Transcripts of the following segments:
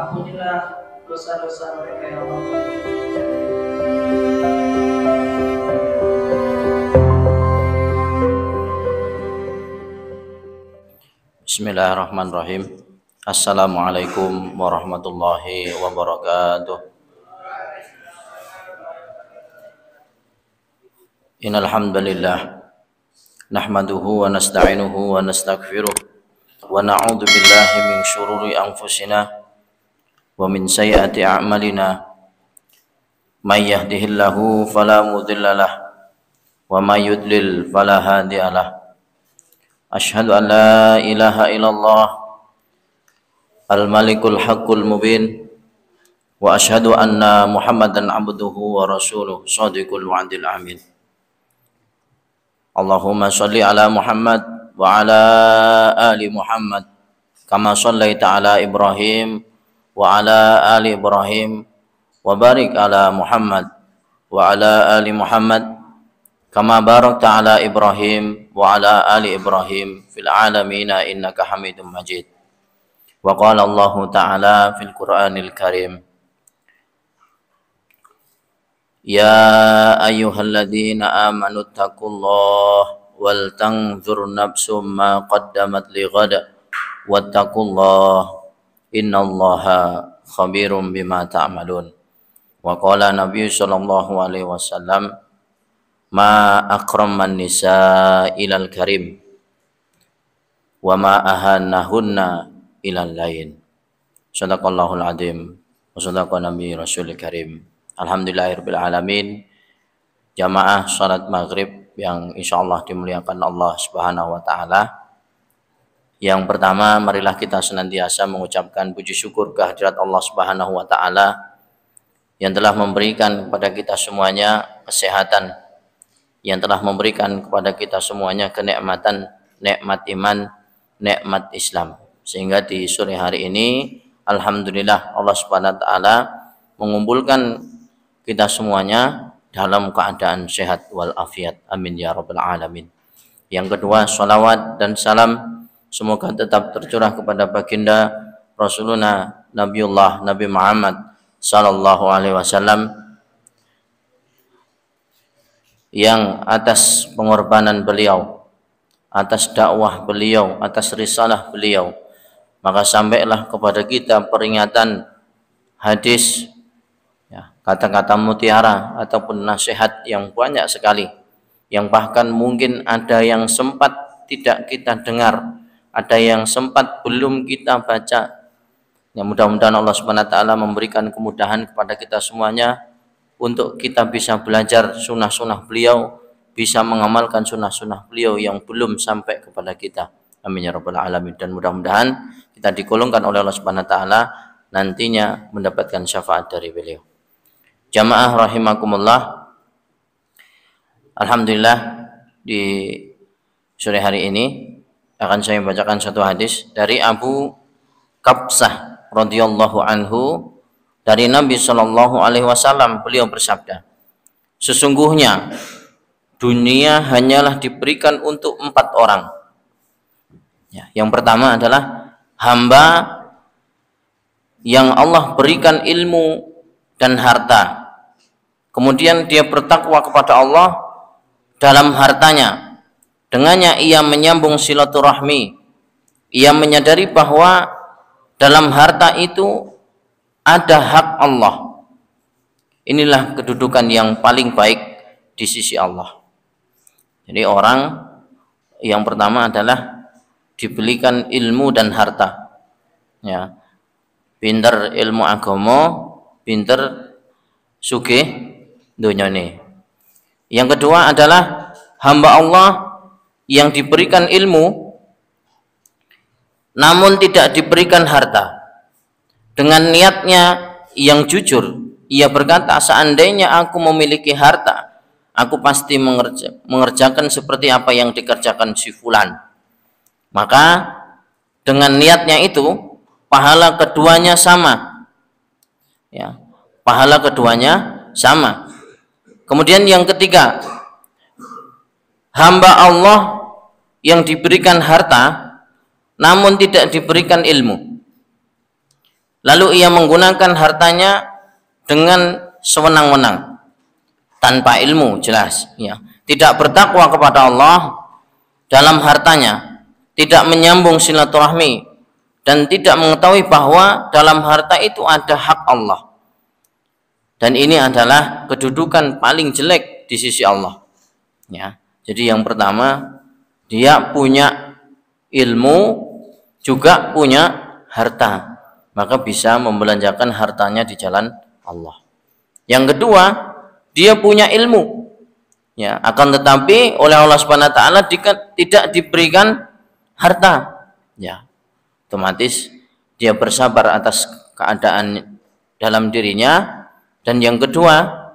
Ampunilah dosa-dosa mereka ya Allah. Bismillahirrahmanirrahim. Assalamualaikum warahmatullahi wabarakatuh. Innal hamdalillah nahmaduhu wa nasta'inuhu wa nastaghfiruh wa na'udzu billahi min syururi anfusina wa min sayyiati a'malina. May yahdihillahu fala mudhillalah wa may yudlil fala hadiyalah. Asyhadu an la ilaha illallah al-malikul haqqul mubin wa asyhadu anna Muhammadan abduhu wa rasuluh shadiqul wa'dil amin. Allahumma shalli ala Muhammad wa ala ali Muhammad kama shallaita ala Ibrahim wa ala ali Ibrahim wa barik ala Muhammad wa ala ali Muhammad kama barakta ala Ibrahim wa ala ali Ibrahim fil alamin innaka Hamidum Majid. Wa qala Allah Ta'ala fil Qur'anil Karim, ya ayyuhalladzina amanu taqullaha wal tanzur nafsum ma qaddamat lighad wattaqullaha innallaha khabirum bima ta'malun. Wa qala Nabi sallallahu alaihi wasallam, ma akraman nisa ilal karim wa ma ahanahunna ilal lain. Sadaqallahul azim wa sadaqa nabi rasul karim. Alhamdulillahirabbil alamin. Jamaah salat maghrib yang insyaallah dimuliakan Allah Subhanahu wa taala. Yang pertama, marilah kita senantiasa mengucapkan puji syukur kehadirat Allah Subhanahu wa taala yang telah memberikan kepada kita semuanya kesehatan, yang telah memberikan kepada kita semuanya kenikmatan, nikmat iman, nikmat Islam. Sehingga di sore hari ini alhamdulillah Allah Subhanahu wa taala mengumpulkan kita semuanya dalam keadaan sehat wal afiat. Amin ya rabbal alamin. Yang kedua, salawat dan salam semoga tetap tercurah kepada baginda Rasulullah Nabiullah Nabi Muhammad sallallahu alaihi wasallam, yang atas pengorbanan beliau, atas dakwah beliau, atas risalah beliau, maka sampailah kepada kita peringatan, hadis, ya, kata-kata mutiara ataupun nasihat yang banyak sekali, yang bahkan mungkin ada yang sempat tidak kita dengar, ada yang sempat belum kita baca. Ya, mudah-mudahan Allah Subhanahu wa taala memberikan kemudahan kepada kita semuanya untuk kita bisa belajar sunnah-sunnah beliau, bisa mengamalkan sunnah-sunnah beliau yang belum sampai kepada kita. Amin ya rabbal alamin. Dan mudah-mudahan kita digolongkan oleh Allah Subhanahu wa taala nantinya mendapatkan syafaat dari beliau. Jamaah rahimakumullah. Alhamdulillah, di sore hari ini akan saya bacakan satu hadis dari Abu Qabsah radhiyallahu anhu. Dari Nabi Shallallahu Alaihi Wasallam, beliau bersabda, sesungguhnya dunia hanyalah diberikan untuk 4 orang. Ya, yang pertama adalah hamba yang Allah berikan ilmu dan harta, kemudian dia bertakwa kepada Allah dalam hartanya, dengannya ia menyambung silaturahmi, ia menyadari bahwa dalam harta itu ada hak Allah. Inilah kedudukan yang paling baik di sisi Allah. Jadi orang yang pertama adalah diberikan ilmu dan harta. Ya. Pinter ilmu agama, pinter sugih dunyane. Yang kedua adalah hamba Allah yang diberikan ilmu namun tidak diberikan harta. Dengan niatnya yang jujur, ia berkata, seandainya aku memiliki harta, aku pasti mengerjakan seperti apa yang dikerjakan si fulan. Maka dengan niatnya itu, pahala keduanya sama. Ya, pahala keduanya sama. Kemudian yang ketiga, hamba Allah yang diberikan harta, namun tidak diberikan ilmu. lalu ia menggunakan hartanya dengan sewenang-wenang tanpa ilmu, jelas ya, tidak bertakwa kepada Allah dalam hartanya, tidak menyambung silaturahmi, dan tidak mengetahui bahwa dalam harta itu ada hak Allah, dan ini adalah kedudukan paling jelek di sisi Allah ya. Jadi yang pertama, dia punya ilmu juga punya harta, maka bisa membelanjakan hartanya di jalan Allah. Yang kedua, dia punya ilmu ya, akan tetapi oleh Allah Subhanahu wa taala tidak diberikan harta ya, otomatis dia bersabar atas keadaan dalam dirinya. Dan yang kedua,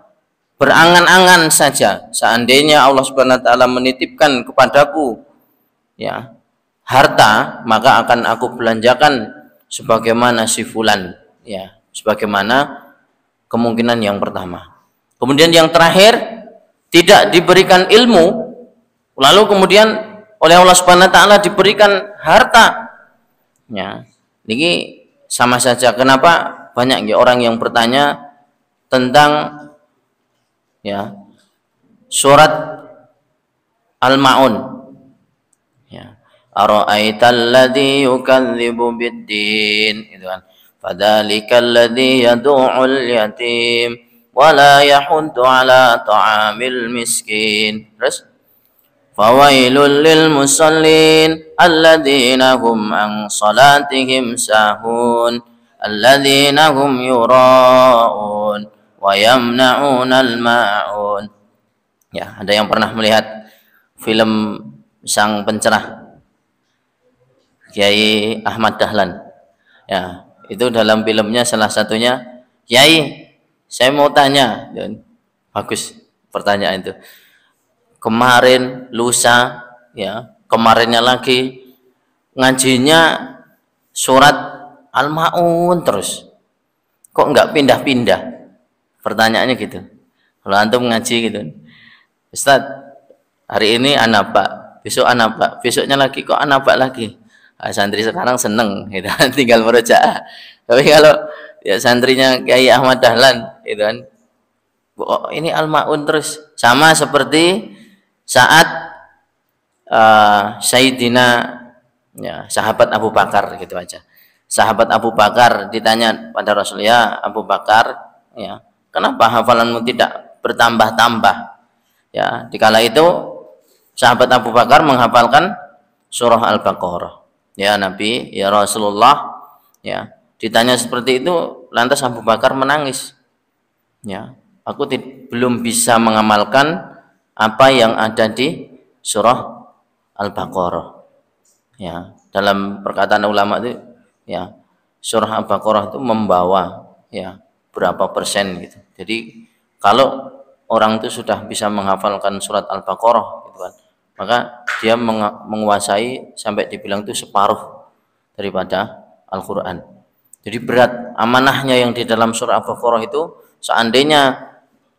berangan-angan saja, seandainya Allah Subhanahu wa taala menitipkan kepadaku ya harta, maka akan aku belanjakan sebagaimana si fulan ya, sebagaimana kemungkinan yang pertama. Kemudian yang terakhir, tidak diberikan ilmu, lalu kemudian oleh Allah Subhanahu wa taala diberikan harta ya. Ini sama saja. Kenapa banyak ya orang yang bertanya tentang ya surat Al-Ma'un ya, ara'aital ladzi yukadzibu biddin, gitu kan, fadzalikal ladzi yad'ul yatim wa la yahuddu ala ta'amil miskin. Terus fawailul lil musallin alladzina hum an salatihim sahun alladzina hum yura'un wa yamna'unal ma'un. Ya, ada yang pernah melihat film Sang Pencerah Kiai Ahmad Dahlan ya, itu dalam filmnya salah satunya, Kiai saya mau tanya, dan bagus pertanyaan itu, kemarin lusa ya, kemarinnya lagi ngajinya surat Al-Ma'un terus, kok nggak pindah-pindah? Pertanyaannya gitu. Kalau antum ngaji gitu, Ustaz, hari ini anaba, besok anaba, besoknya lagi kok anaba lagi. Nah, santri sekarang seneng gitu, tinggal merojaah. Tapi kalau ya santrinya Kiai Ahmad Dahlan gitu kan, kok ini Al-Ma'un terus, sama seperti saat Sayyidina ya, sahabat Abu Bakar gitu aja. Sahabat Abu Bakar ditanya pada Rasulullah, Abu Bakar ya, kenapa hafalanmu tidak bertambah-tambah? Ya, dikala itu sahabat Abu Bakar menghafalkan surah Al-Baqarah. Ya Nabi, ya Rasulullah, ya, ditanya seperti itu, lantas Abu Bakar menangis. Ya, aku belum bisa mengamalkan apa yang ada di surah Al-Baqarah. Ya, dalam perkataan ulama itu, ya, surah Al-Baqarah itu membawa ya berapa persen gitu. Jadi kalau orang itu sudah bisa menghafalkan surat Al-Baqarah gitu kan, maka dia menguasai sampai dibilang itu separuh daripada Al-Qur'an. Jadi berat amanahnya yang di dalam surah Al-Baqarah itu, seandainya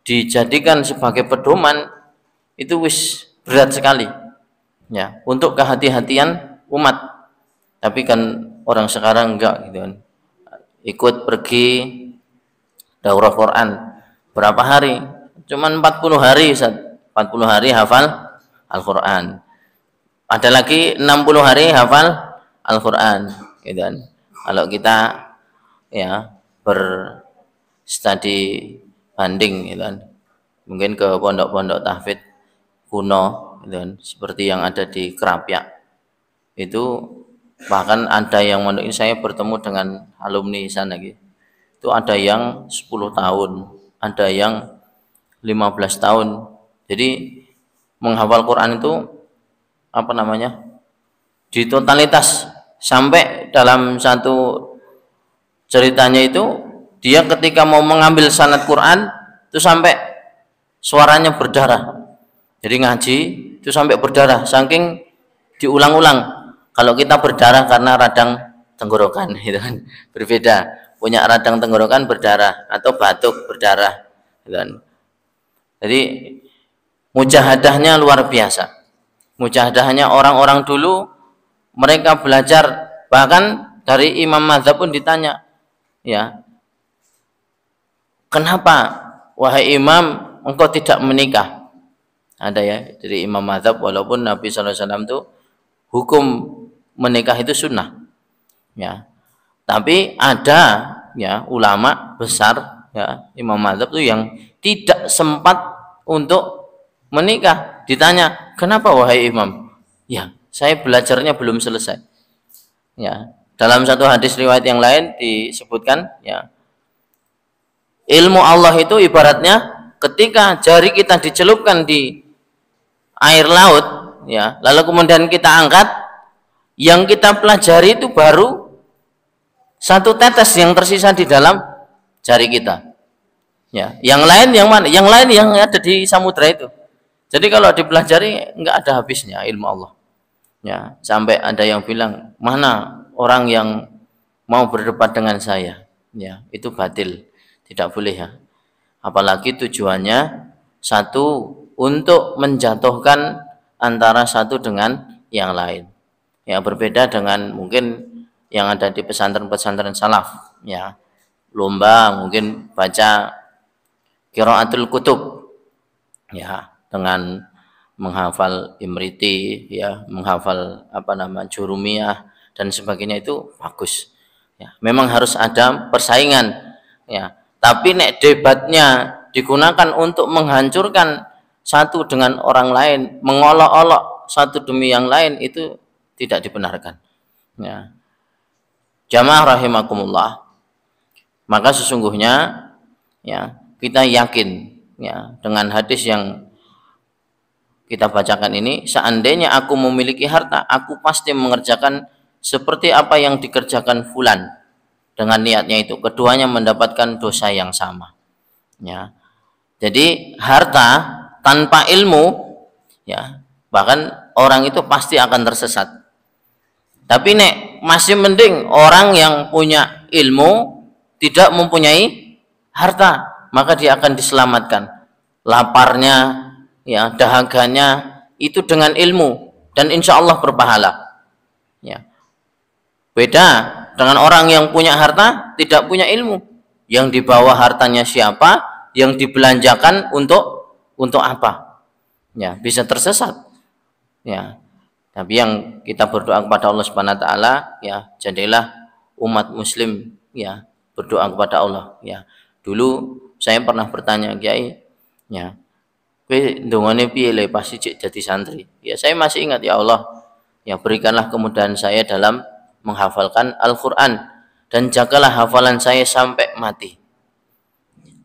dijadikan sebagai pedoman, itu wis berat sekali ya untuk kehati-hatian umat. Tapi kan orang sekarang enggak gitu kan, ikut pergi daurah Quran berapa hari, cuman 40 hari Ustaz. 40 hari hafal Al-Quran, ada lagi 60 hari hafal Al-Quran gitu kan. Kalau kita ya berstudi banding gitu kan, mungkin ke pondok-pondok tahfidz kuno gitu kan, seperti yang ada di Kerapyak itu, bahkan ada yang ini saya bertemu dengan alumni sana gitu, itu ada yang 10 tahun, ada yang 15 tahun. Jadi menghafal Quran itu apa namanya, di totalitas, sampai dalam satu ceritanya itu dia ketika mau mengambil sanad Quran itu sampai suaranya berdarah. Jadi ngaji itu sampai berdarah, saking diulang-ulang. Kalau kita berdarah karena radang tenggorokan gitu kan, berbeda, punya radang tenggorokan berdarah atau batuk berdarah gitu kan. Jadi mujahadahnya luar biasa. Mujahadahnya orang-orang dulu, mereka belajar, bahkan dari imam mazhab pun ditanya, ya, kenapa wahai imam engkau tidak menikah? Ada ya dari imam mazhab, walaupun Nabi SAW itu hukum menikah itu sunnah, ya, tapi ada ya ulama besar ya imam mazhab itu yang tidak sempat untuk menikah. Ditanya, kenapa wahai imam? Ya, saya belajarnya belum selesai. Ya, dalam satu hadis riwayat yang lain disebutkan ya, ilmu Allah itu ibaratnya ketika jari kita dicelupkan di air laut ya, lalu kemudian kita angkat, yang kita pelajari itu baru satu tetes yang tersisa di dalam jari kita. Ya, yang lain yang mana? Yang lain yang ada di samudra itu. Jadi kalau dipelajari nggak ada habisnya ilmu Allah. Ya, sampai ada yang bilang, mana orang yang mau berdebat dengan saya? Ya, itu batil, tidak boleh ya. Apalagi tujuannya satu untuk menjatuhkan antara satu dengan yang lain. Ya, berbeda dengan mungkin yang ada di pesantren-pesantren salaf. Ya, lomba mungkin baca qiraatul kutub. Ya, dengan menghafal Imriti, ya, menghafal Jurumiyah dan sebagainya, itu bagus. Ya, memang harus ada persaingan. Ya, tapi nek debatnya digunakan untuk menghancurkan satu dengan orang lain, mengolok-olok satu demi yang lain, itu tidak dibenarkan. Ya. Jamaah rahimakumullah. Maka sesungguhnya ya kita yakin ya dengan hadis yang kita bacakan ini, seandainya aku memiliki harta, aku pasti mengerjakan seperti apa yang dikerjakan fulan. Dengan niatnya itu keduanya mendapatkan dosa yang sama. Ya. Jadi harta tanpa ilmu ya, bahkan orang itu pasti akan tersesat. Tapi nek masih mending orang yang punya ilmu tidak mempunyai harta, maka dia akan diselamatkan. Laparnya ya, dahaganya itu dengan ilmu dan insya Allah berpahala. Ya. Beda dengan orang yang punya harta tidak punya ilmu. Yang dibawa hartanya siapa, yang dibelanjakan untuk apa? Ya, bisa tersesat. Ya. Tapi yang kita berdoa kepada Allah Subhanahu wa taala, ya, jadilah umat muslim ya, berdoa kepada Allah ya. Dulu saya pernah bertanya, Kiai, ya, kowe ndongane piye le pas sijik jadi santri? Ya, saya masih ingat, ya Allah, ya berikanlah kemudahan saya dalam menghafalkan Al-Qur'an dan jagalah hafalan saya sampai mati.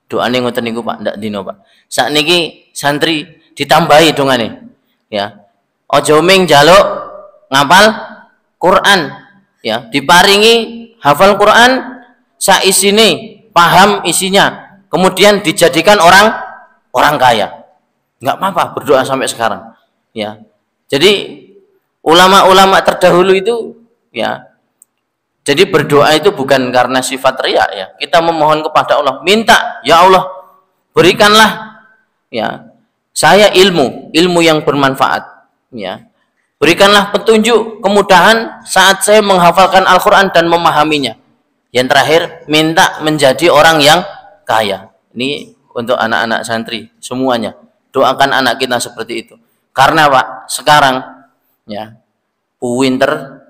Doane ngoten niku Pak, ndak dino Pak. Sakniki santri ditambahi dongane. Ya. Aja ming njaluk ngapal Quran, ya, diparingi hafal Quran sak isine, paham isinya, kemudian dijadikan orang kaya. Enggak apa-apa berdoa sampai sekarang. Ya. Jadi ulama-ulama terdahulu itu ya, jadi berdoa itu bukan karena sifat riya ya. Kita memohon kepada Allah, minta, ya Allah, berikanlah ya saya ilmu yang bermanfaat. Ya. Berikanlah petunjuk, kemudahan saat saya menghafalkan Al-Qur'an dan memahaminya. Yang terakhir, minta menjadi orang yang kaya. Ini untuk anak-anak santri semuanya. Doakan anak kita seperti itu. Karena Pak, sekarang ya, pinter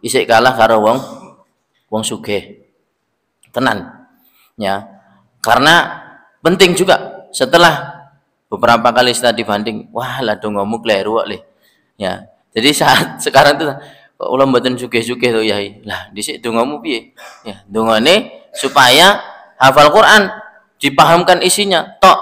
isik kalah karo wong sugih. Tenan. Ya. Karena penting juga setelah beberapa kali setelah dibanding, wah lah dongomu kleru le. Ya. Jadi saat sekarang itu kula mboten sugih-sugih to Yai. Lah dhisik dongomu piye? Ya, dongane supaya hafal Quran, dipahamkan isinya, tok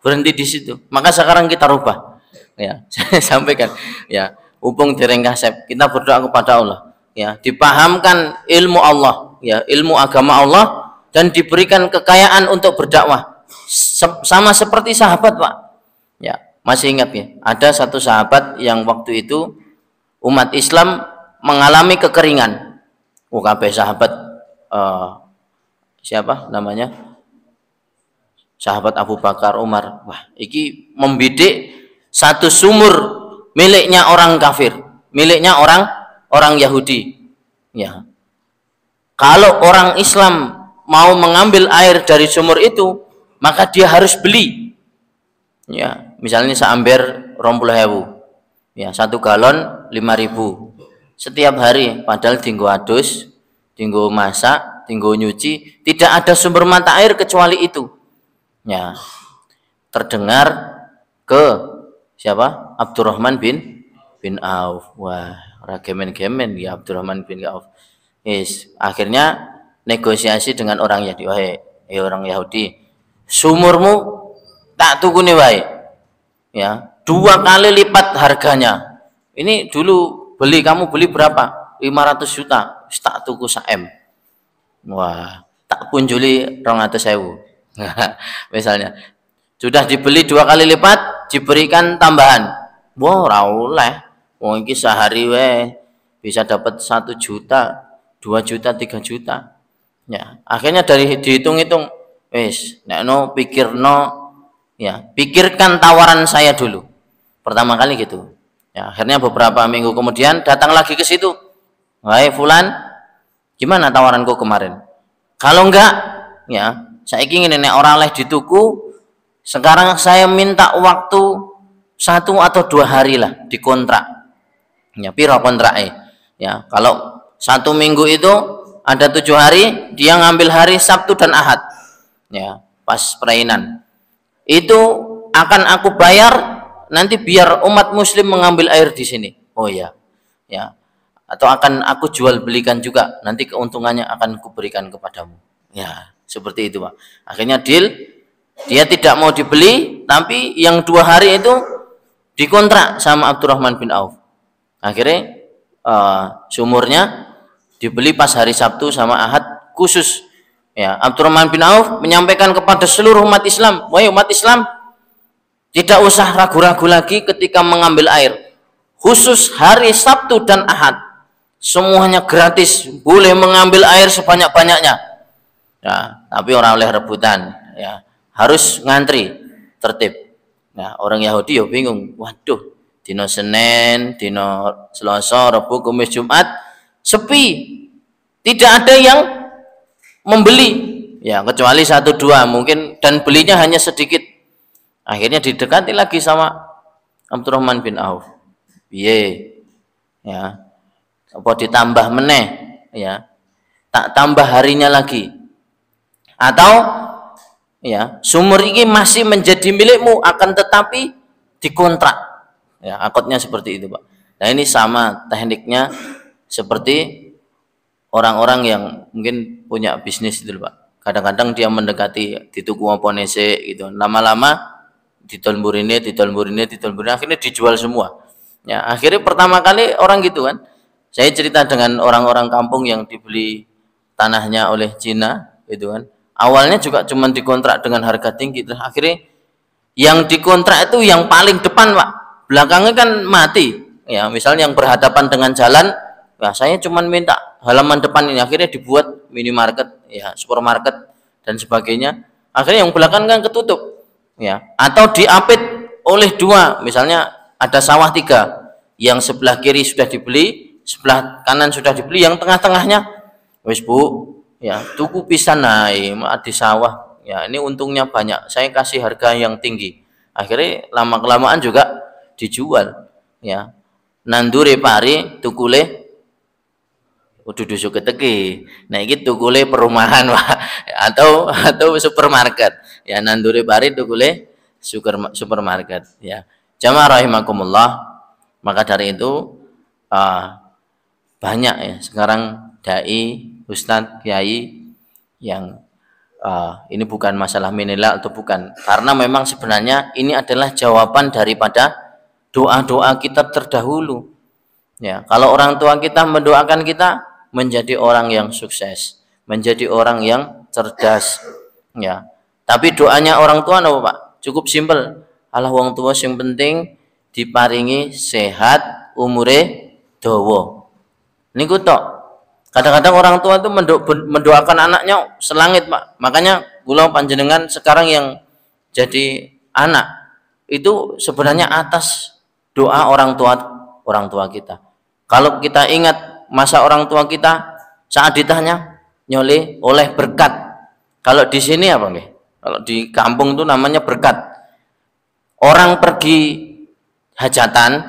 berhenti di situ. Maka sekarang kita rubah. Ya, saya sampaikan. Ya, upung dereng kasep, kita berdoa kepada Allah. Ya, dipahamkan ilmu Allah, ya, ilmu agama Allah dan diberikan kekayaan untuk berdakwah. Sama seperti sahabat, Pak. Ya, masih ingat ya, ada satu sahabat yang waktu itu umat Islam mengalami kekeringan. Kabeh sahabat siapa namanya? Sahabat Abu Bakar, Umar. Wah, iki membidik satu sumur miliknya orang kafir, miliknya orang Yahudi. Ya. Kalau orang Islam mau mengambil air dari sumur itu, maka dia harus beli. Ya, misalnya seamber 20.000. Ya, 1 galon 5.000. Setiap hari, padahal tinggo adus, tinggo masak, tinggo nyuci, tidak ada sumber mata air kecuali itu. Ya, terdengar ke siapa? Abdurrahman bin Auf. Wah, gemen-gemen ya Abdurrahman bin Auf. Akhirnya negosiasi dengan orang Yahudi. Wahai orang Yahudi, sumurmu tak tukune wae. Ya, 2 kali lipat harganya. Ini dulu kamu beli berapa? 500 juta. Tak tuku 1 M. Wah, tak punjuli 200.000. Misalnya, sudah dibeli 2 kali lipat, diberikan tambahan. Wah, ora oleh. Wong iki sehari wae bisa dapat 1 juta, 2 juta, 3 juta. Ya, akhirnya dari dihitung-hitung, pikirkan tawaran saya dulu. Pertama kali gitu. Ya, akhirnya beberapa minggu kemudian datang lagi ke situ. Wahai fulan, gimana tawaranku kemarin? Kalau enggak, ya, saya ingin nenek orang leh di tuku. Sekarang saya minta waktu 1 atau 2 hari lah dikontrak. Ya, piro kontraknya? Ya, kalau 1 minggu itu ada 7 hari, dia ngambil hari Sabtu dan Ahad. Ya, pas perainan. Itu akan aku bayar nanti biar umat muslim mengambil air di sini. Oh ya. Ya. Atau akan aku jual belikan juga, nanti keuntungannya akan kuberikan kepadamu. Ya, seperti itu, Pak. Akhirnya deal, dia tidak mau dibeli, tapi yang 2 hari itu dikontrak sama Abdurrahman bin Auf. Akhirnya sumurnya dibeli pas hari Sabtu sama Ahad khusus. Ya, Abdurrahman bin Auf menyampaikan kepada seluruh umat Islam, wahai umat Islam, tidak usah ragu-ragu lagi ketika mengambil air. Khusus hari Sabtu dan Ahad, semuanya gratis, boleh mengambil air sebanyak-banyaknya. Ya, tapi orang oleh rebutan, ya, harus ngantri, tertib. Nah, orang Yahudi ya bingung, waduh, dino Senin, dino Selasa, Rabu, Kamis, Jumat sepi, tidak ada yang membeli, ya, kecuali 1-2 mungkin, dan belinya hanya sedikit. Akhirnya didekati lagi sama Abdurrahman bin Auf. Ya, apa ditambah meneh, ya, tak tambah harinya lagi, atau ya sumur ini masih menjadi milikmu, akan tetapi dikontrak. Ya, akadnya seperti itu, Pak. Nah, ini sama tekniknya seperti orang-orang yang mungkin punya bisnis itu, Pak. Kadang-kadang dia mendekati di tuku oponese gitu, lama-lama ditolburin, akhirnya dijual semua. Ya, akhirnya pertama kali orang gitu kan. Saya cerita dengan orang-orang kampung yang dibeli tanahnya oleh Cina gitu kan. Awalnya juga cuma dikontrak dengan harga tinggi, terus akhirnya yang dikontrak itu yang paling depan, Pak. Belakangnya kan mati. Ya, misalnya yang berhadapan dengan jalan, ya saya cuma minta halaman depan ini, akhirnya dibuat minimarket, ya, supermarket dan sebagainya. Akhirnya yang belakang kan ketutup. Ya, atau diapit oleh 2, misalnya ada sawah 3, yang sebelah kiri sudah dibeli, sebelah kanan sudah dibeli, yang tengah-tengahnya wis Bu, ya, tuku pisan naik di sawah, ya, ini untungnya banyak, saya kasih harga yang tinggi. Akhirnya lama kelamaan juga dijual, ya. Nandure pari tukule dudu keteki. Nah, iki tukule perumahan, Pak, atau supermarket. Ya, nandure pari tukule supermarket, ya. Jamaah rahimakumullah. Maka dari itu banyak ya sekarang dai, ustadz, kiai yang ini bukan masalah menilai atau bukan, karena memang sebenarnya ini adalah jawaban daripada doa-doa kita terdahulu. Ya, kalau orang tua kita mendoakan kita menjadi orang yang sukses, menjadi orang yang cerdas, ya. Tapi doanya orang tua apa, Pak? Cukup simpel. Allah wong tua yang penting diparingi sehat, umure dawa. Niku tok. Kadang-kadang orang tua itu mendoakan anaknya selangit, Pak. Makanya kula panjenengan sekarang yang jadi anak itu sebenarnya atas doa orang tua kita. Kalau kita ingat masa orang tua kita saat ditanya, nyoleh oleh berkat. Kalau di sini apa nggih? Kalau di kampung tuh namanya berkat. Orang pergi hajatan,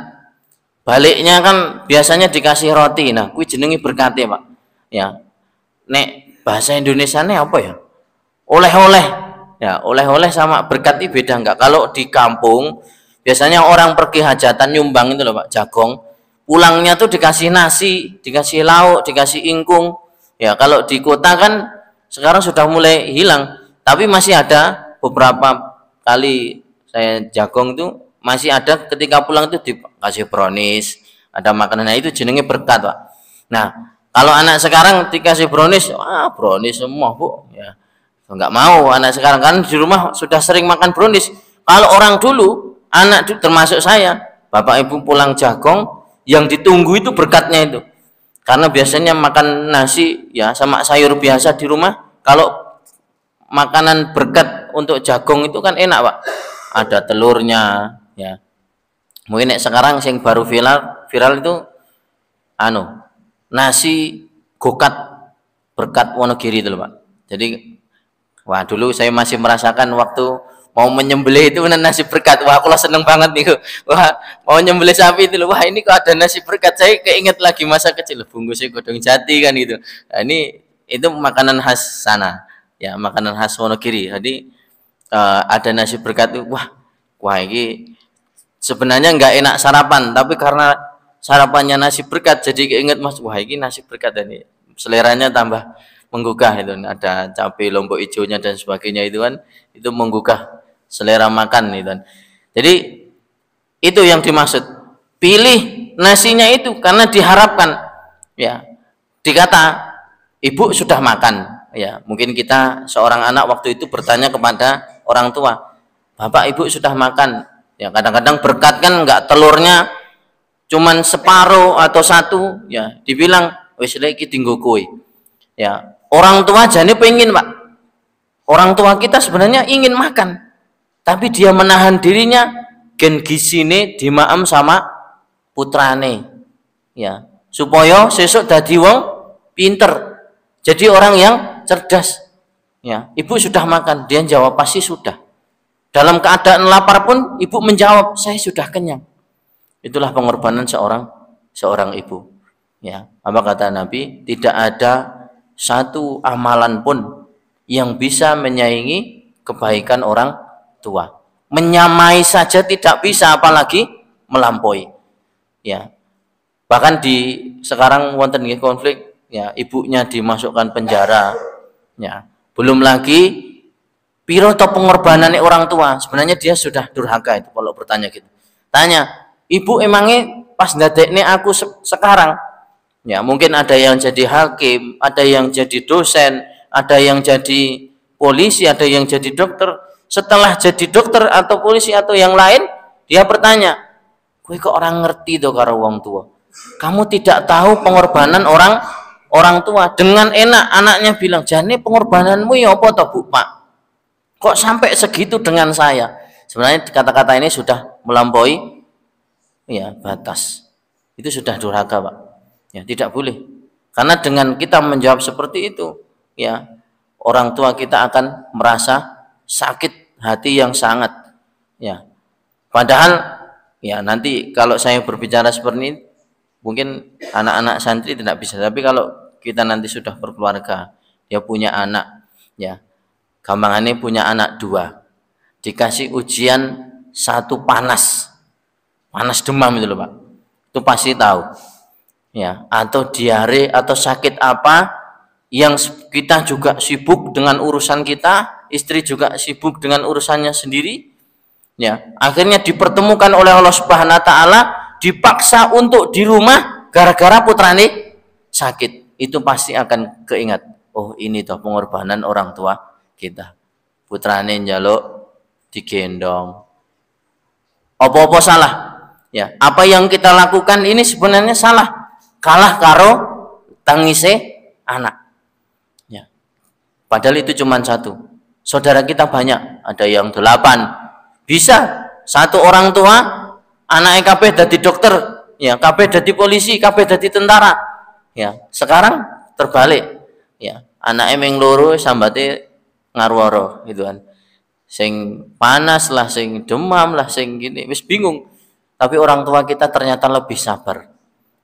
baliknya kan biasanya dikasih roti. Nah, kuwi jenenge berkat ya, Pak. Ya. Nek bahasa Indonesianya apa ya? Oleh-oleh. Ya, oleh-oleh sama berkat itu beda enggak? Kalau di kampung biasanya orang pergi hajatan nyumbang itu loh, Pak, jagong. Pulangnya tuh dikasih nasi, dikasih lauk, dikasih ingkung. Ya, kalau di kota kan sekarang sudah mulai hilang, tapi masih ada beberapa kali saya jagong itu masih ada ketika pulang itu dikasih brownies, ada makanan. Nah, itu jenenge berkat, Pak. Nah, kalau anak sekarang dikasih brownies, brownies semua, Bu. Ya. Enggak mau anak sekarang kan di rumah sudah sering makan brownies. Kalau orang dulu, anak termasuk saya, bapak ibu pulang jagong, yang ditunggu itu berkatnya itu. Karena biasanya makan nasi ya sama sayur biasa di rumah, kalau makanan berkat untuk jagong itu kan enak, Pak. Ada telurnya, ya. Mungkin sekarang yang baru viral itu nasi gokat berkat Wonogiri itu loh, Pak. Jadi wah, dulu saya masih merasakan waktu mau menyembelih itu nasi berkat. Wah, aku lah seneng banget nih. Wah, mau nyembelih sapi itu loh. Wah, ini kok ada nasi berkat. Saya keinget lagi masa kecil, bungkusnya godong jati kan gitu. Nah, ini itu makanan khas sana. Ya, makanan khas Wonogiri. Jadi ada nasi berkat itu. Wah, ini sebenarnya nggak enak sarapan, tapi karena sarapannya nasi berkat jadi keinget, Mas. Wah, ini nasi berkat ini. Seleranya tambah menggugah itu, ada cabai lombok hijaunya dan sebagainya itu kan, itu menggugah selera makan itu kan. Jadi itu yang dimaksud, pilih nasinya itu karena diharapkan ya, dikata ibu sudah makan ya, mungkin kita seorang anak waktu itu bertanya kepada orang tua, bapak ibu sudah makan ya, kadang-kadang berkat kan enggak telurnya cuman separuh atau satu ya, dibilang wis lagi tinggo kowe ya. Orang tua jadi pengen, Pak. Orang tua kita sebenarnya ingin makan, tapi dia menahan dirinya, gen gisine dimaem sama putrane, ya, supaya sesuk dadi wong pinter, jadi orang yang cerdas. Ya, ibu sudah makan, dia jawab pasti sudah. Dalam keadaan lapar pun ibu menjawab saya sudah kenyang. Itulah pengorbanan seorang ibu. Ya, apa kata Nabi? Tidak ada satu amalan pun yang bisa menyaingi kebaikan orang tua. Menyamai saja tidak bisa, apalagi melampaui. Ya. Bahkan di sekarang wonten konflik, ya, ibunya dimasukkan penjara. Ya. Belum lagi piro to pengorbanan orang tua. Sebenarnya dia sudah durhaka itu kalau bertanya gitu. Tanya, ibu emangnya pas ndadekne aku sekarang, ya, mungkin ada yang jadi hakim, ada yang jadi dosen, ada yang jadi polisi, ada yang jadi dokter. Setelah jadi dokter atau polisi atau yang lain, dia bertanya, kowe kok orang ngerti to karo wong tua? Kamu tidak tahu pengorbanan orang tua. Dengan enak anaknya bilang, jane pengorbananmu ya apa toh, Bu, Pak? Kok sampai segitu dengan saya? Sebenarnya kata-kata ini sudah melampaui ya batas. Itu sudah durhaka, Pak. Ya, tidak boleh. Karena dengan kita menjawab seperti itu, ya, orang tua kita akan merasa sakit hati yang sangat. Ya. Padahal ya nanti kalau saya berbicara seperti ini, mungkin anak-anak santri tidak bisa. Tapi kalau kita nanti sudah berkeluarga, dia punya anak, ya, gampangannya punya anak 2, dikasih ujian 1 panas demam itu loh, Pak. Itu pasti tahu. Ya, atau diare atau sakit apa yang kita juga sibuk dengan urusan kita, istri juga sibuk dengan urusannya sendiri, ya, akhirnya dipertemukan oleh Allah Subhanahu wa taala, dipaksa untuk di rumah gara-gara putrane sakit. Itu pasti akan keingat, oh ini toh pengorbanan orang tua kita. Putrane njaluk digendong. Apa-apa salah. Ya, apa yang kita lakukan ini sebenarnya salah. Kalah karo tangise anak. Ya. Padahal itu cuma 1. Saudara kita banyak, ada yang 8. Bisa 1 orang tua, anaknya kabeh dadi dokter, ya, kabeh dadi polisi, kabeh dadi tentara. Ya, sekarang terbalik. Ya, anake ming loro sambate ngarwara gitu kan. Sing panas lah, sing demam lah, sing gini, wis bingung. Tapi orang tua kita ternyata lebih sabar.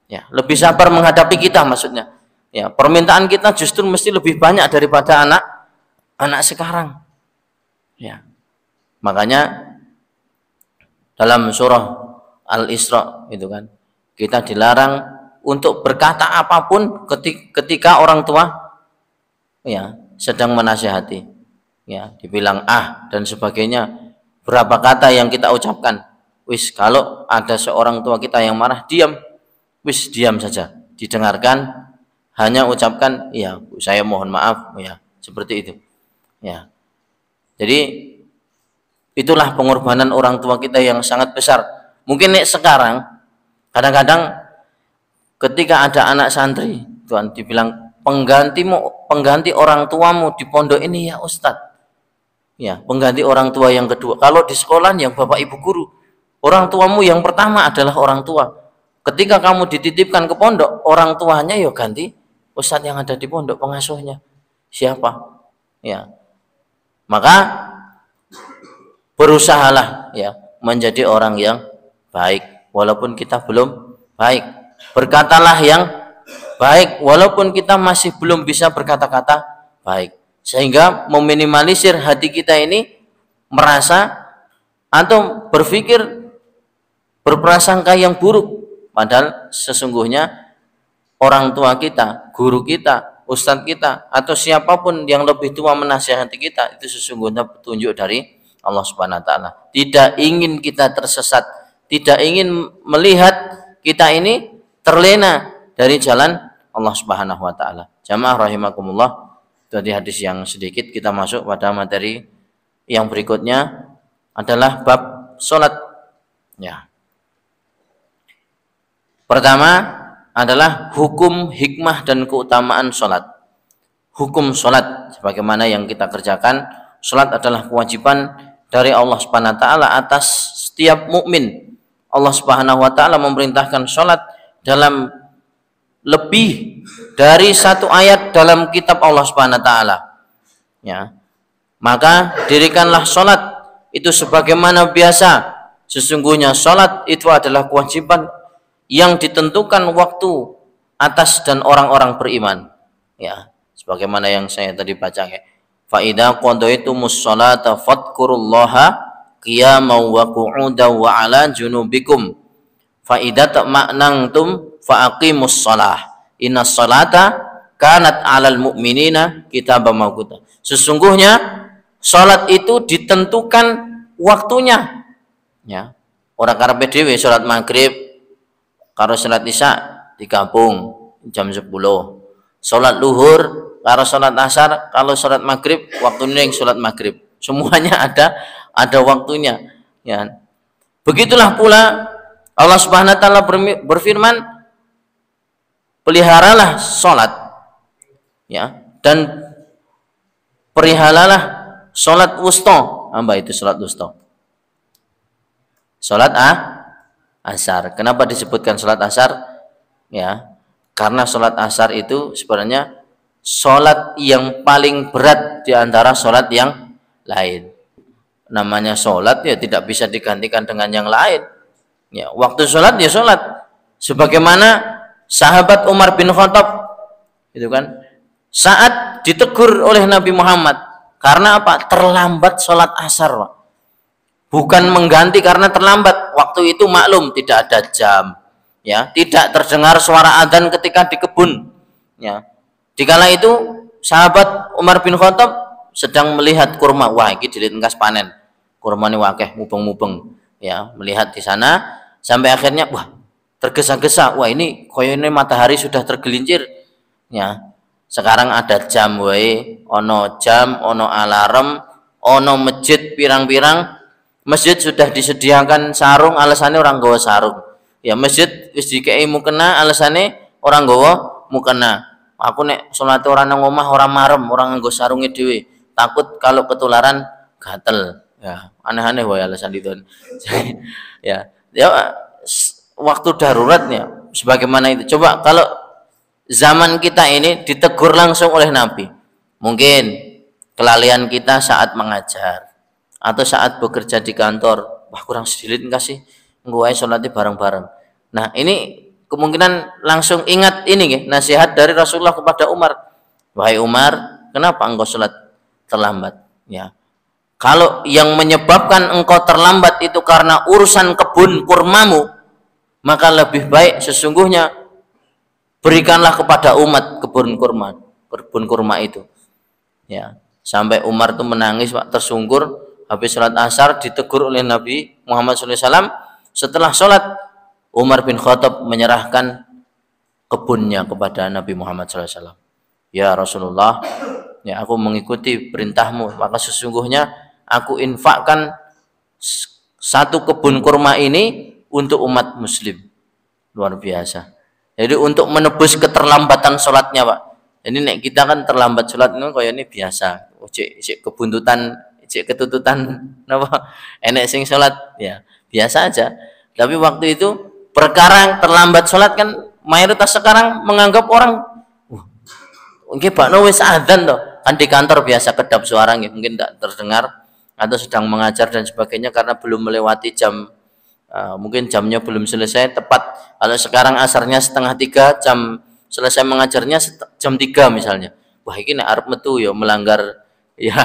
Ya, lebih sabar menghadapi kita maksudnya. Ya, permintaan kita justru mesti lebih banyak daripada anak sekarang. Ya. Makanya dalam surah Al-Isra itu kan, kita dilarang untuk berkata apapun ketika orang tua ya sedang menasihati. Ya, dibilang dan sebagainya. Berapa kata yang kita ucapkan? Wis, kalau ada seorang tua kita yang marah, diam. Wis, diam saja. Didengarkan, hanya ucapkan, ya, saya mohon maaf, ya, seperti itu. Ya. Jadi itulah pengorbanan orang tua kita yang sangat besar. Mungkin sekarang kadang-kadang ketika ada anak santri, Tuhan dibilang pengganti orang tuamu di pondok ini ya Ustadz. Ya, pengganti orang tua yang kedua. Kalau di sekolah yang Bapak Ibu guru, orang tuamu yang pertama adalah orang tua. Ketika kamu dititipkan ke pondok, orang tuanya ya ganti ustadz yang ada di pondok, pengasuhnya siapa. Ya, maka berusahalah ya menjadi orang yang baik walaupun kita belum baik. Berkatalah yang baik walaupun kita masih belum bisa berkata-kata baik. Sehingga meminimalisir hati kita ini merasa atau berpikir berprasangka yang buruk, padahal sesungguhnya orang tua kita, guru kita, ustadz kita, atau siapapun yang lebih tua menasihati kita, itu sesungguhnya petunjuk dari Allah Subhanahu wa Ta'ala. Tidak ingin kita tersesat, tidak ingin melihat kita ini terlena dari jalan Allah Subhanahu wa Ta'ala. Jamaah rahimakumullah. Tadi hadis yang sedikit, kita masuk pada materi yang berikutnya adalah bab sholat. Ya. Pertama adalah hukum, hikmah dan keutamaan sholat. Hukum sholat sebagaimana yang kita kerjakan. Sholat adalah kewajiban dari Allah Subhanahu wa Ta'ala atas setiap mukmin. Allah Subhanahu wa Ta'ala memerintahkan sholat dalam lebih dari satu ayat dalam kitab Allah Subhanahu wa Ta'ala. Ya. Maka dirikanlah sholat itu sebagaimana biasa. Sesungguhnya sholat itu adalah kewajiban yang ditentukan waktu atas dan orang-orang beriman. Ya, sebagaimana yang saya tadi baca ya. Fa idza qadaytumus sholata fadhkurullaha qiyaman wa qu'udan wa 'ala junubikum. Fa idza tama'nantum fa aqimus shalah. Innas sholata kanat 'alal mu'minina kitaban mawquta. Sesungguhnya salat itu ditentukan waktunya. Ya. Orang karepe dhewe salat maghrib karo salat isya digabung jam 10. Salat luhur karo salat asar, kalau salat maghrib waktunya yang salat maghrib. Semuanya ada waktunya. Ya. Begitulah pula Allah Subhanahu wa Ta'ala berfirman, peliharalah sholat, ya, dan perihalalah sholat wusta. Apa itu sholat wusta? Sholat asar. Kenapa disebutkan sholat asar? Ya, karena sholat asar itu sebenarnya sholat yang paling berat di antara sholat yang lain. Namanya sholat ya tidak bisa digantikan dengan yang lain. Ya, waktu sholat ya sholat. Sebagaimana sahabat Umar bin Khattab itu kan saat ditegur oleh Nabi Muhammad karena apa? Terlambat sholat asar, Pak. Bukan mengganti karena terlambat. Waktu itu maklum tidak ada jam, ya, tidak terdengar suara adzan ketika di kebun, ya. Dikala itu sahabat Umar bin Khattab sedang melihat kurma, wah ini dilitengkas panen, kurma ini wakeh mubeng-mubeng, ya, melihat di sana sampai akhirnya wah tergesa-gesa, wah ini koyone matahari sudah tergelincir, ya. Sekarang ada jam wae, ono jam, ono alarm, ono masjid pirang-pirang. Masjid sudah disediakan sarung, alasannya orang gawa sarung. Ya, masjid wis dikei mukena, alasannya orang gawa mukena. Aku nek salat ora nang omah ora marem, orang nganggo sarunge dhewe. Takut kalau ketularan gatel. Ya, aneh-aneh wae alasan itu. Ya, waktu daruratnya sebagaimana itu. Coba kalau zaman kita ini ditegur langsung oleh Nabi, Mungkin kelalaian kita saat mengajar atau saat bekerja di kantor, wah kurang sedikit enggak sih, gue sholatnya bareng-bareng. Nah ini kemungkinan langsung ingat ini ya, nasihat dari Rasulullah kepada Umar. Wahai Umar, kenapa engkau sholat terlambat? Ya, kalau yang menyebabkan engkau terlambat itu karena urusan kebun kurmamu, maka lebih baik sesungguhnya berikanlah kepada umat kebun kurma itu. Ya, sampai Umar itu menangis Pak, tersungkur habis sholat asar ditegur oleh Nabi Muhammad SAW. Setelah sholat, Umar bin Khattab menyerahkan kebunnya kepada Nabi Muhammad SAW. Ya Rasulullah, ya aku mengikuti perintahmu, maka sesungguhnya aku infakkan satu kebun kurma ini untuk umat muslim. Luar biasa. Jadi untuk menebus keterlambatan sholatnya Pak. Ini nek kita kan terlambat sholat ini kayak ini biasa. Cek kebuntutan, cek ketututan napa enek sing sholat ya biasa aja. Tapi waktu itu perkara terlambat sholat kan mayoritas sekarang menganggap orang mungkin Pak No wis adzan toh. Kan di kantor biasa kedap suara mungkin tidak terdengar atau sedang mengajar dan sebagainya karena belum melewati jam. Mungkin jamnya belum selesai tepat. Kalau sekarang asarnya 2:30, jam selesai mengajarnya jam 3 misalnya. Wah ini arep metu ya melanggar ya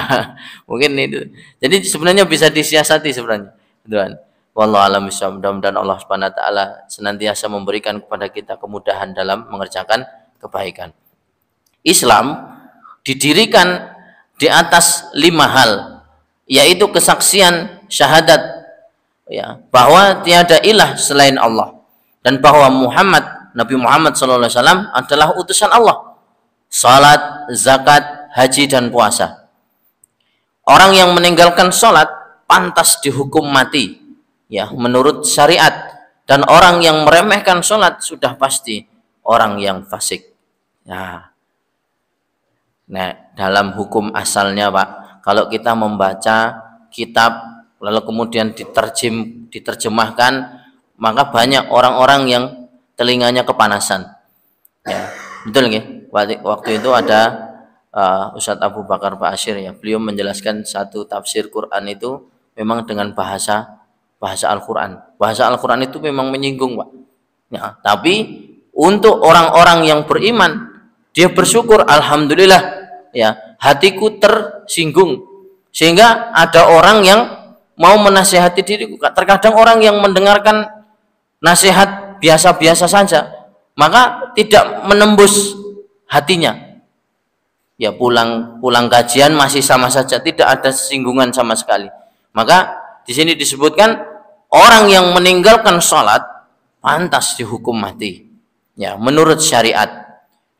mungkin itu. Jadi sebenarnya bisa disiasati sebenarnya. Tuhan. Wallahu a'lam bishawab. Mudah-mudahan Allah Subhanahu wa taala senantiasa memberikan kepada kita kemudahan dalam mengerjakan kebaikan. Islam didirikan di atas 5 hal, yaitu kesaksian syahadat ya bahwa tiada ilah selain Allah dan bahwa Nabi Muhammad SAW adalah utusan Allah. Salat, zakat, haji dan puasa. Orang yang meninggalkan salat pantas dihukum mati ya menurut syariat, dan orang yang meremehkan salat sudah pasti orang yang fasik. Nah, dalam hukum asalnya Pak, kalau kita membaca kitab lalu kemudian diterjemahkan, maka banyak orang-orang yang telinganya kepanasan. Ya, betul nggih? Waktu itu ada Ustadz Abu Bakar Pak Asyir ya, beliau menjelaskan satu tafsir Quran itu memang dengan bahasa Al-Quran. Bahasa Al-Quran itu memang menyinggung Pak. Ya, tapi untuk orang-orang yang beriman, dia bersyukur, alhamdulillah ya, hatiku tersinggung, sehingga ada orang yang mau menasihati diriku. Terkadang orang yang mendengarkan nasihat biasa-biasa saja, maka tidak menembus hatinya. Ya pulang kajian masih sama saja, tidak ada singgungan sama sekali. Maka di sini disebutkan orang yang meninggalkan sholat pantas dihukum mati. Ya menurut syariat.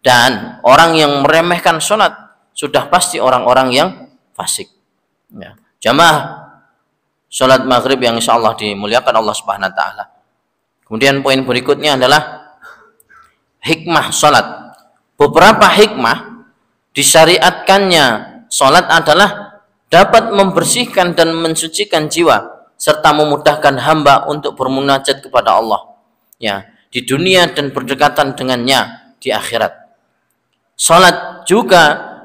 Dan orang yang meremehkan sholat sudah pasti orang-orang yang fasik. Ya. Jamaah sholat maghrib yang insya Allah dimuliakan Allah Subhanahu Wa Taala. Kemudian poin berikutnya adalah hikmah sholat. Beberapa hikmah disyariatkannya sholat adalah dapat membersihkan dan mensucikan jiwa serta memudahkan hamba untuk bermunajat kepada Allah ya di dunia dan berdekatan dengannya di akhirat. Sholat juga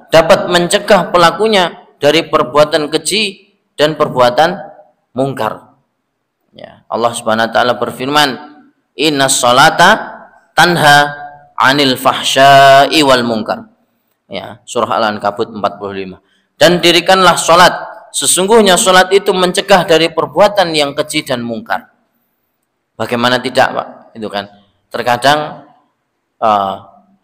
dapat mencegah pelakunya dari perbuatan keji dan perbuatan mungkar. Ya, Allah Subhanahu wa taala berfirman, "Innas sholata tanha 'anil fahsya'i wal munkar." Ya, surah Al-Ankabut 45. Dan dirikanlah sholat, sesungguhnya sholat itu mencegah dari perbuatan yang keji dan mungkar. Bagaimana tidak Pak? Itu kan terkadang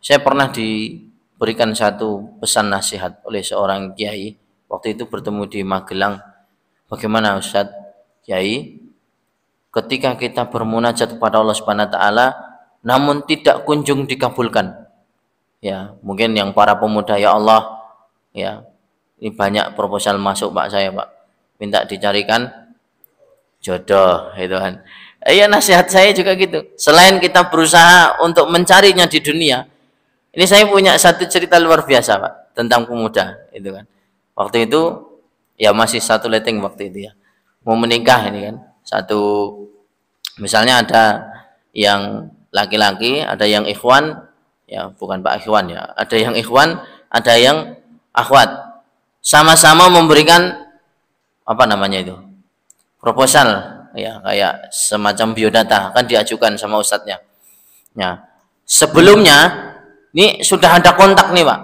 saya pernah diberikan satu pesan nasihat oleh seorang kiai. Waktu itu bertemu di Magelang. Bagaimana Ustadz Kiai, ketika kita bermunajat kepada Allah Subhanahu wa taala namun tidak kunjung dikabulkan. Ya, mungkin yang para pemuda, ya Allah, ya, ini banyak proposal masuk Pak saya, Pak. Minta dicarikan jodoh, itu kan. Iya, nasihat saya juga gitu. Selain kita berusaha untuk mencarinya di dunia, ini saya punya satu cerita luar biasa, Pak, tentang pemuda, itu kan. Waktu itu ya masih satu leteng waktu itu ya, mau menikah ini kan, misalnya ada yang laki-laki, ada yang ikhwan ya, bukan Pak Ikhwan ya, ada yang ikhwan, ada yang akhwat sama-sama memberikan apa namanya itu, proposal, ya kayak semacam biodata kan diajukan sama ustadznya. Ya, sebelumnya ini sudah ada kontak nih Pak.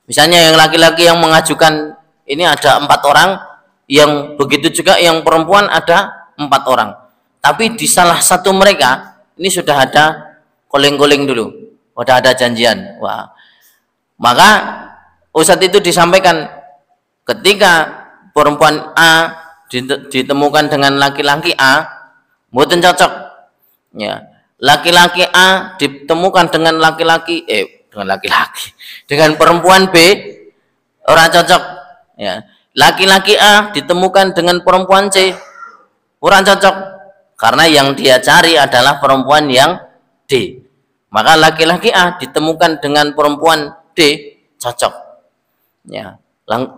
Misalnya yang laki-laki yang mengajukan ini ada 4 orang, yang begitu juga yang perempuan ada 4 orang. Tapi di salah satu mereka ini sudah ada calling-calling dulu, sudah ada janjian. Wah, maka ustadz itu disampaikan ketika perempuan A ditemukan dengan laki-laki A, mboten cocok. Ya, laki-laki A ditemukan dengan dengan perempuan B, orang cocok. Ya, laki-laki A ditemukan dengan perempuan C, orang cocok, karena yang dia cari adalah perempuan yang D. Maka laki-laki A ditemukan dengan perempuan D, cocok. Ya,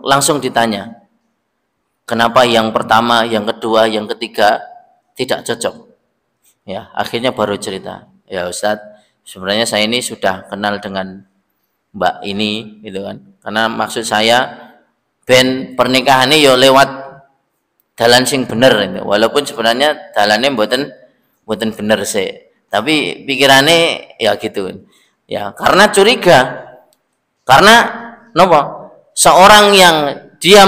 langsung ditanya, kenapa yang pertama, yang kedua, yang ketiga tidak cocok? Ya, akhirnya baru cerita, ya Ustadz, sebenarnya saya ini sudah kenal dengan Mbak ini, gitu kan. Karena maksud saya ben pernikahan ini yo lewat dalan sing bener, gitu. Walaupun sebenarnya dalannya mboten bener sih, tapi pikirannya ya gitu. Ya, karena curiga, karena nopo, seorang yang dia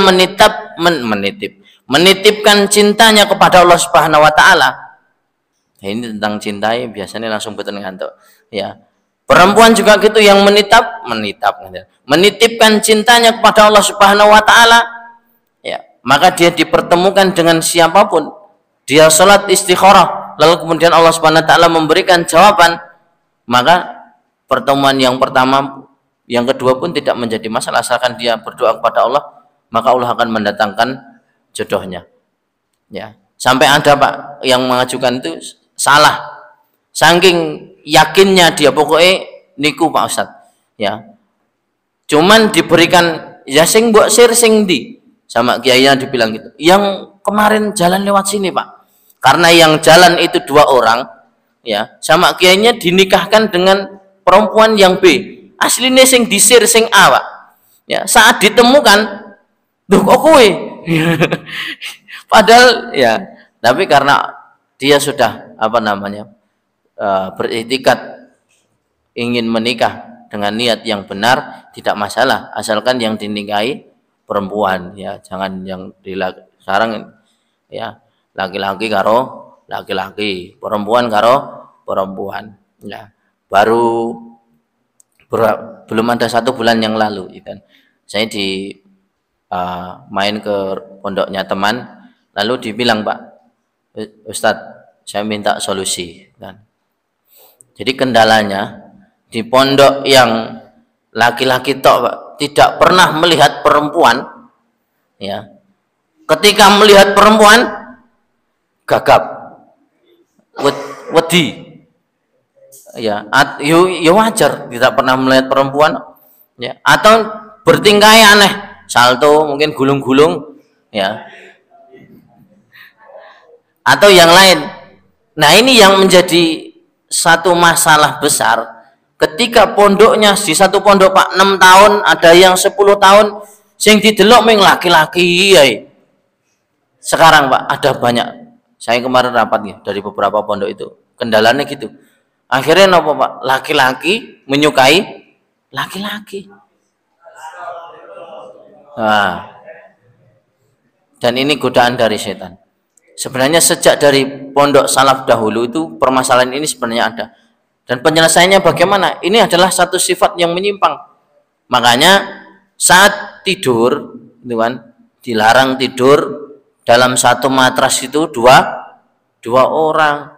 menitipkan cintanya kepada Allah Subhanahu wa taala. Ini tentang cintai biasanya langsung betul ngantuk. Ya, perempuan juga gitu yang menitipkan cintanya kepada Allah Subhanahu wa taala. Ya, maka dia dipertemukan dengan siapapun, dia salat istikharah, lalu kemudian Allah Subhanahu wa taala memberikan jawaban, maka pertemuan yang pertama, yang kedua pun tidak menjadi masalah asalkan dia berdoa kepada Allah, maka Allah akan mendatangkan jodohnya. Ya, sampai ada Pak yang mengajukan itu salah, saking yakinnya dia, pokoknya niku Pak Ustadz, ya cuman diberikan ya sing mbok sir sing di, sama kiainya dibilang gitu, yang kemarin jalan lewat sini Pak, karena yang jalan itu 2 orang, ya sama kiainya dinikahkan dengan perempuan yang B, aslinya sing disir sing A Pak. Ya, saat ditemukan duh kok kowe padahal ya, tapi karena dia sudah apa namanya beriktikad ingin menikah dengan niat yang benar, tidak masalah asalkan yang dinikahi perempuan, ya jangan yang sekarang ya laki-laki karo laki-laki, perempuan karo perempuan. Ya, baru belum ada 1 bulan yang lalu itu saya main ke pondoknya teman, lalu dibilang, Pak Ustadz, saya minta solusi kan. Jadi kendalanya di pondok yang laki-laki tok Pak, tidak pernah melihat perempuan, ya ketika melihat perempuan gagap, wedi, ya wajar tidak pernah melihat perempuan, ya atau bertingkah aneh, salto mungkin gulung-gulung, ya atau yang lain. Nah, ini yang menjadi satu masalah besar ketika pondoknya di satu pondok Pak 6 tahun, ada yang 10 tahun sing didelok ming laki-laki ya. Sekarang Pak ada banyak, saya kemarin rapat ya dari beberapa pondok itu, kendalanya gitu. Akhirnya nopo Pak, laki-laki menyukai laki-laki. Nah, dan ini godaan dari setan. Sebenarnya sejak dari pondok salaf dahulu itu permasalahan ini sebenarnya ada, dan penyelesaiannya bagaimana? Ini adalah satu sifat yang menyimpang. Makanya saat tidur itu kan dilarang tidur dalam satu matras itu dua orang,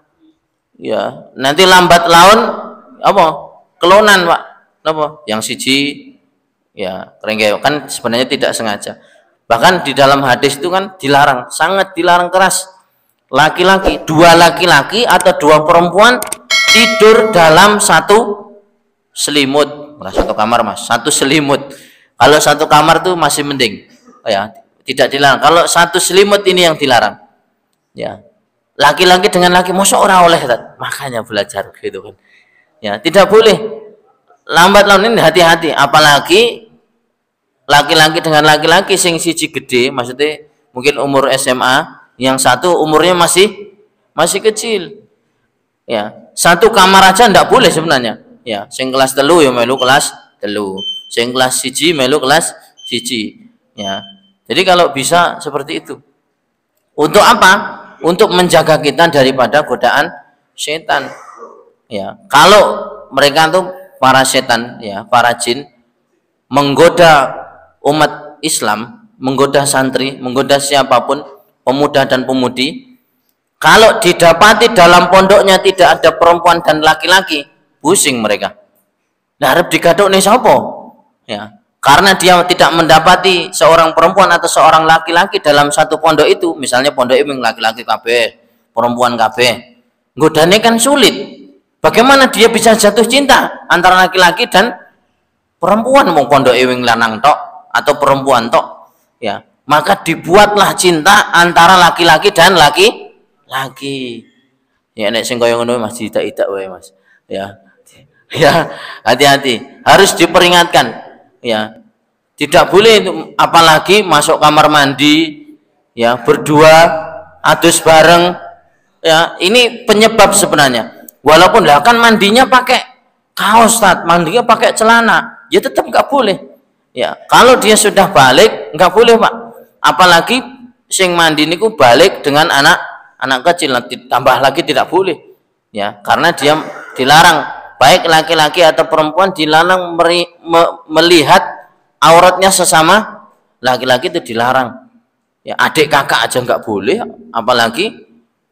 ya nanti lambat laun apa kelonan Pak, apa yang siji ya kerengkeyo, kan sebenarnya tidak sengaja. Bahkan di dalam hadis itu kan dilarang, sangat dilarang keras, laki-laki, 2 laki-laki atau 2 perempuan tidur dalam satu selimut, bukan satu kamar Mas, satu selimut. Kalau satu kamar tuh masih mending, ya tidak dilarang. Kalau satu selimut ini yang dilarang, ya laki-laki dengan laki, mosok ora oleh, makanya belajar gitu kan, ya tidak boleh. Lambat laun ini hati-hati, apalagi laki-laki dengan laki-laki sing siji gede, maksudnya mungkin umur SMA, yang satu umurnya masih kecil. Ya, satu kamar aja ndak boleh sebenarnya. Ya, sing kelas telu ya melu kelas telu, sing kelas siji melu kelas siji. Ya, jadi kalau bisa seperti itu. Untuk apa? Untuk menjaga kita daripada godaan setan. Ya, kalau mereka tuh para setan, ya, para jin menggoda umat Islam, menggoda santri, menggoda siapapun, pemuda dan pemudi, kalau didapati dalam pondoknya tidak ada perempuan dan laki-laki, pusing mereka. Nah, harap digaduk nih sapa? Ya, karena dia tidak mendapati seorang perempuan atau seorang laki-laki dalam satu pondok itu, misalnya pondok ini laki-laki kabeh, perempuan kabeh, godane kan sulit. Bagaimana dia bisa jatuh cinta antara laki-laki dan perempuan, mau pondok ewing lanang tok atau perempuan tok, ya, maka dibuatlah cinta antara laki-laki dan laki-laki. Ya, nek sing kaya ngono Mas tidak wae Mas. Ya. Ya, hati-hati, harus diperingatkan. Ya, tidak boleh, apalagi masuk kamar mandi, ya, berdua adus bareng. Ya, ini penyebab sebenarnya. Walaupun lah kan mandinya pakai kaos, mandinya pakai celana, ya tetap nggak boleh. Ya, kalau dia sudah balik nggak boleh Pak. Apalagi sing mandi niku balik dengan anak kecil, tambah lagi tidak boleh. Ya, karena dia dilarang, baik laki-laki atau perempuan dilarang melihat auratnya sesama laki-laki, itu dilarang. Ya, adik kakak aja nggak boleh, apalagi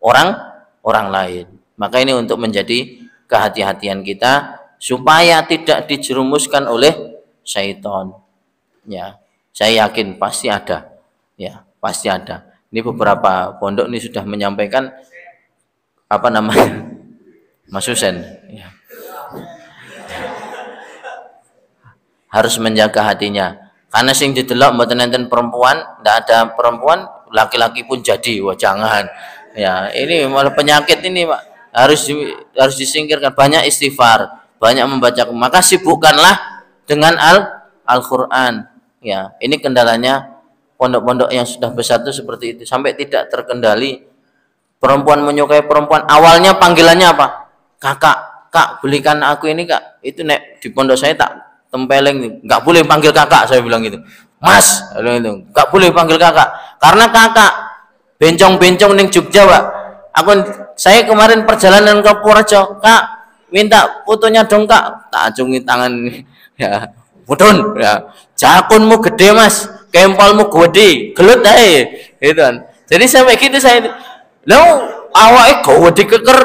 orang lain. Maka ini untuk menjadi kehati-hatian kita supaya tidak dijerumuskan oleh syaitan. Ya, saya yakin pasti ada. Ya, pasti ada. Ini beberapa pondok ini sudah menyampaikan apa namanya, Mas Husen. Ya. Harus menjaga hatinya. Karena sing didelok mboten enten perempuan, ndak ada perempuan, laki-laki pun jadi. Wah, jangan. Ya, ini malah penyakit ini, Pak. Harus disingkirkan. Banyak istighfar, banyak membaca. Maka sibukkanlah dengan Al-Qur'an. Ya, ini kendalanya pondok-pondok yang sudah besar itu seperti itu, sampai tidak terkendali. Perempuan menyukai perempuan, awalnya panggilannya apa? Kakak, Kak, belikan aku ini, Kak. Itu nek di pondok saya tak tempeleng, nggak boleh panggil kakak, saya bilang gitu. Mas, nggak boleh panggil kakak, karena kakak bencong-bencong ning Jogja, Pak. Saya kemarin perjalanan ke Purworejo, Kak, minta fotonya dong, Kak. Tak acungi tangan, ya, mudun, ya, jakunmu gede Mas, kempalmu gede, gelut ae, gitu kan. Jadi sampai gitu saya, lo awake gede keker,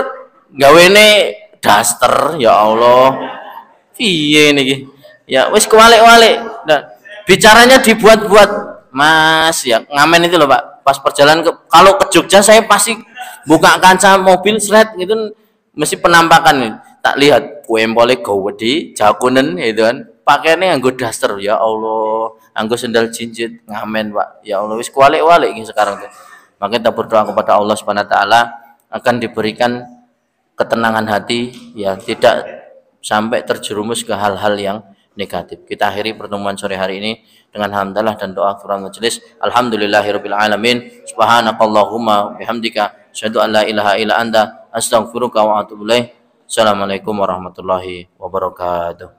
gawene daster, ya Allah, piye niki, ya wis kewalik-walik. Nah, bicaranya dibuat-buat, Mas, ya ngamen itu loh Pak. Pas perjalanan kalau ke Jogja saya pasti buka kaca mobil seret gitu, mesti penampakan nih. Tak lihat kempole gede, jakunen gitu kan. Pakaiannya nganggo daster, ya Allah, nganggo sendal jinjit, ngamen Pak. Ya Allah, wis kualik-walik sekarang tuh. Maka kita berdoa kepada Allah Subhanahu wa taala akan diberikan ketenangan hati, ya, tidak sampai terjerumus ke hal-hal yang negatif. Kita akhiri pertemuan sore hari ini dengan hamdalah dan doa Quran majelis. Alhamdulillahirabbil alamin. Subhanakallahumma bihamdika asyhadu an la ilaha illa anta astaghfiruka wa atubu ilaik. Assalamualaikum warahmatullahi wabarakatuh.